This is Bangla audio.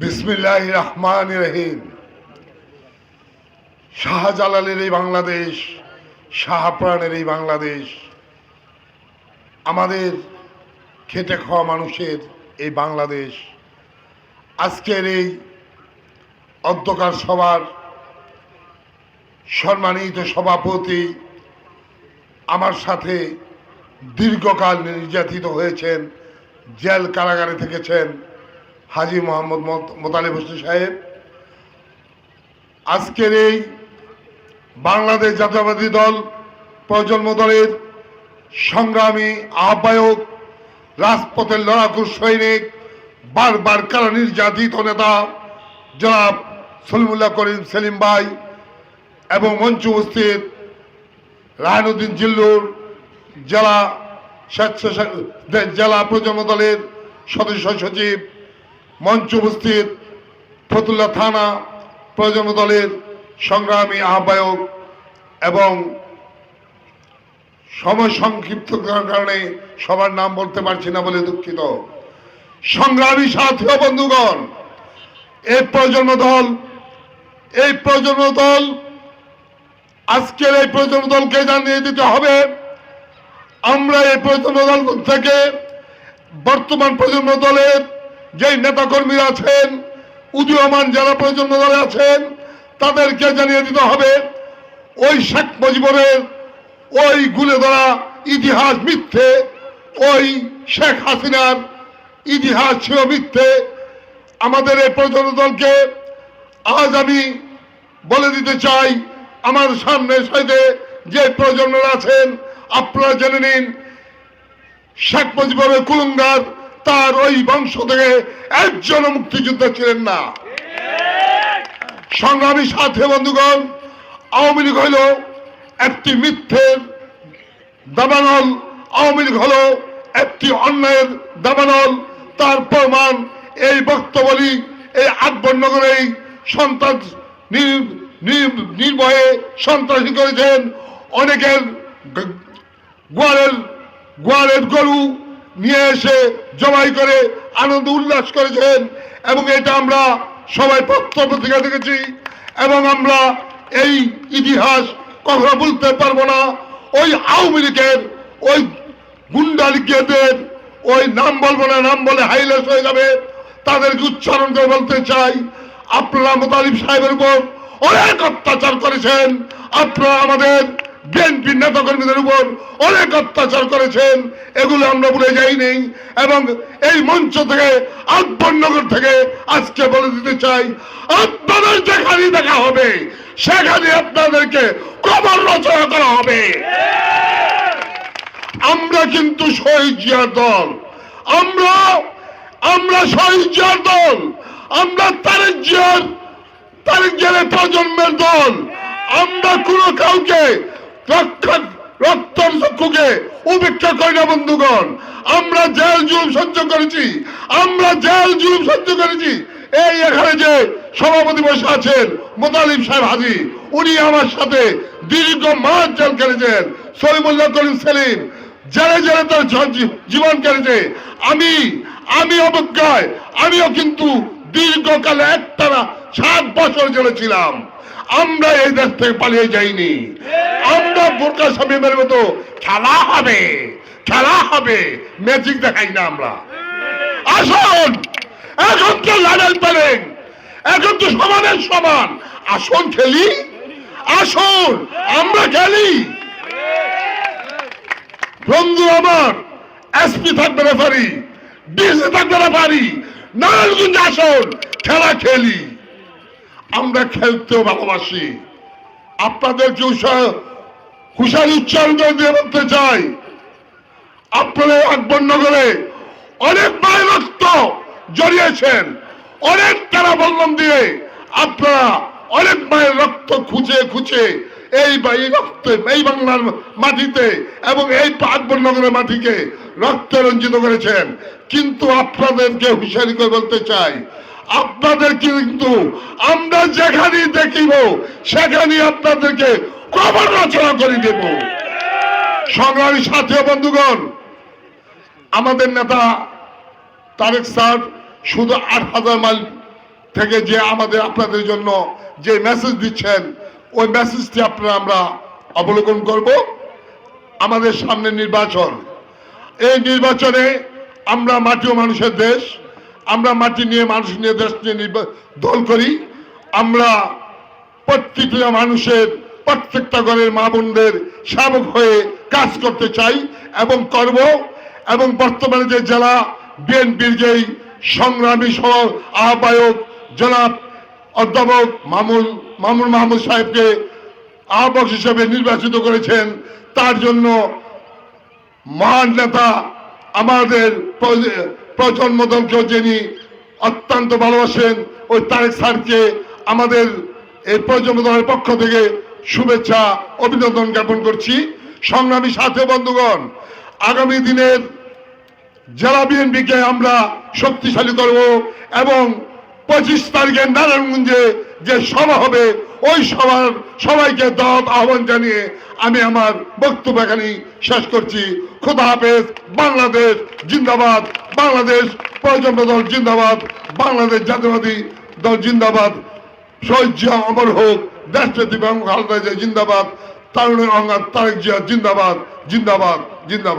বিসমিল্লাহির রহমানির রহিম। শাহজালালের এই বাংলাদেশ, শাহপ্রাণের এই বাংলাদেশ, আমাদের খেটে খাওয়া মানুষের এই বাংলাদেশ। আজকের এই অধ্যকার সভার সম্মানিত সভাপতি, আমার সাথে দীর্ঘকাল নির্যাতিত হয়েছেন, জেল কারাগারে থেকেছেন হাজী মোহাম্মদ মোতালেব হোসেন সাহেব। আজকের এই বাংলাদেশ জাতীয়তাবাদী দল প্রজন্ম দলের সংগ্রামী আহ্বায়ক, রাজপথের লড়াকু সৈনিক, বারবার কারা নির্যাতিত নেতা জনাব সলিমুল্লাহ করিম সেলিম ভাই এবং মঞ্চ উপস্থিত রায়নুদ্দিন জিল্লুর জেলা প্রজন্ম দলের সদস্য সচিব, মঞ্চ উপস্থিত ফতুল্লা থানা প্রজন্ম দলের সংগ্রামী আহ্বায়ক এবং সময় সংক্ষিপ্ত কারণে সবার নাম বলতে পারছি না বলে দুঃখিত। সংগ্রামী সাথী ও বন্ধুগণ, এই প্রজন্ম দল আজকের এই প্রজন্ম দলকে জানিয়ে দিতে হবে, আমরা এই প্রজন্ম দল থেকে বর্তমান প্রজন্ম দলের যে নেতাকর্মীরা আছেন, উদীয়মান যারা প্রজন্ম দলে আছেন, তাদেরকে জানিয়ে দিতে হবে ওই শেখ মুজিবের ওই গুলে ধরা ইতিহাস মিথ্যে, ওই শেখ হাসিনার ইতিহাস ছিল মিথ্যে। আমাদের এই প্রজন্ম দলকে আজ আমি বলে দিতে চাই, আমার সামনে সাইডে যে প্রজন্মরা আছেন, আপনারা জেনে নিন শেখ মুজিবের কুলঙ্গার, তার ওই বংশ থেকে একজন মুক্তিযোদ্ধা ছিলেন না। সংগ্রামী সাথী বন্ধুগণ, আওয়ামী লীগ হইল একটি মিথ্যের দাবানল, আওয়ামী লীগ হল একটি অন্যায়ের দাবানল। তার প্রমাণ এই বক্তব্যলি এই আকবরনগরে সন্ত্রাস নির্ভয়ে সন্ত্রাসী করেছেন, অনেকের গোয়ালের গরু নিয়ে এসে জবাই করে আনন্দ উল্লাস করেছেন, এবং এটা আমরা সবাই পত্র পত্রিকা দেখেছি, এবং আমরা এই ইতিহাস কখনো বলতে পারবো না। ওই আওয়ামী লীগের ওই গুন্ডা লীগের ওই নাম বলবো না, নাম বলে হাইলাইট হয়ে যাবে, তাদেরকে উচ্চারণ করে বলতে চাই, আপনারা মোতালিব সাহেবের উপর অনেক অত্যাচার করেছেন, আপনারা আমাদের বিএনপি নেতাকর্মীদের উপর অনেক অত্যাচার করেছেন, এগুলো আমরা ভুলে যাইনি। এবং এই মঞ্চ থেকে আকবরনগর থেকে আজকে বলে দিতে চাই, আপনাদের যেখানে দেখা হবে সেখানে আপনাদেরকে কবর রচনা করা হবে। আমরা কিন্তু শহীদ জিয়ার দল, আমরা শহীদ জিয়ার দল, আমরা তারেক জিয়ার প্রজন্মের দল। আমরা কোনো কাউকে রক্তের চক্ষুকে উপেক্ষা করি না বন্ধুগণ। আমরা জেল জুলুম সহ্য করেছি, এই এখানে যে সভাপতি বসে আছেন মোতালিব সাহেব হাজী, উনি আমার সাথে দীর্ঘ মাস জেল কেটেছেন। সলিমুল্লাহ করিম সেলিম জেলে জেলে তার জীবন কেটেছে। আমি অবজ্ঞায় আমিও কিন্তু দীর্ঘকালে একটানা 7 বছর জেলে ছিলাম। আমরা এই দেশ থেকে পালিয়ে যাইনি। আমরা বোরকা শামীমের মতো খেলা হবে ম্যাজিক দেখাই না আমরা। আসুন, এখন তো লড়াই পেলেন, এখন তো সমানের সমান, আসুন খেলি, আসুন আমরা খেলি। বন্ধু আমার, এসপি থাকবে রেফারি, ডিসি থাকবে রেফারি, নারায়ণগঞ্জ আসুন খেলা খেলি। আমরা খেলতেও ভালোবাসি। আপনাদেরকে হুঁশিয়ারি উচ্চারণ দিয়ে বলতে চাই, আপনাদের আকবরনগরে অনেক মায়ের রক্ত জড়িয়েছেন, অনেক তারা বললাম দিয়ে আপনারা অনেক মায়ের রক্ত খুঁজে এই বাংলার মাটিতে এবং এই আকবরনগরের মাটিকে রক্তে রঞ্জিত করেছেন। কিন্তু আপনাদেরকে হুঁশিয়ারি করে বলতে চাই, আপনাদের কিন্তু আমরা যেখানে দেখিব সেখানে আপনাদেরকে কবর রচনা করে দেব। সংগ্রামী সাথী বন্ধুগণ, আমাদের নেতা তারেক স্যার শুধু 8,000 মাইল থেকে যে আপনাদের জন্য যে মেসেজ দিচ্ছেন, ওই মেসেজটি আমরা অবলোকন করব। আমাদের সামনে নির্বাচন, এই নির্বাচনে আমরা মাটি ও মানুষের দেশ, আমরা মাটি নিয়ে মানুষ নিয়ে দেশ নিয়ে দল করি। আমরা প্রত্যেকটা মানুষের, প্রত্যেকটা ঘরের মা বোনদের সেবক হয়ে কাজ করতে চাই এবং করব। এবং বর্তমানে যে জেলা বিএনপির যেই সংগ্রামী সহ আহ্বায়ক জনাব অধ্যাপক মামুন মাহমুদ সাহেবকে আহ্বায়ক হিসেবে নির্বাচিত করেছেন, তার জন্য মহান নেতা আমাদের প্রজন্ম দলকেও যিনি অত্যন্ত ভালোবাসেন, ওই তারেক স্যারকে আমাদের এই প্রজন্ম দলের পক্ষ থেকে শুভেচ্ছা অভিনন্দন জ্ঞাপন করছি। সংগ্রামী সাথী বন্ধুগণ, আগামী দিনের জেলা বিএনপিকে আমরা শক্তিশালী করব এবং 25 তারিখে নারায়ণগঞ্জে যে সভা হবে, ওই সভার সবাইকে দাওয়াত আহ্বান জানিয়ে আমি আমার বক্তব্য এখানে শেষ করছি। খোদা হাফেজ। বাংলাদেশ জিন্দাবাদ, বাংলাদেশ প্রজন্ম দল জিন্দাবাদ, বাংলাদেশ জাতীয়বাদী দল জিন্দাবাদ, শহীদ জিয়া অমর হোক, দেশনেত্রী বেগম খালেদা জিয়া জিন্দাবাদ, তারুণের অঙ্গার তারেক জিয়া জিন্দাবাদ, জিন্দাবাদ, জিন্দাবাদ।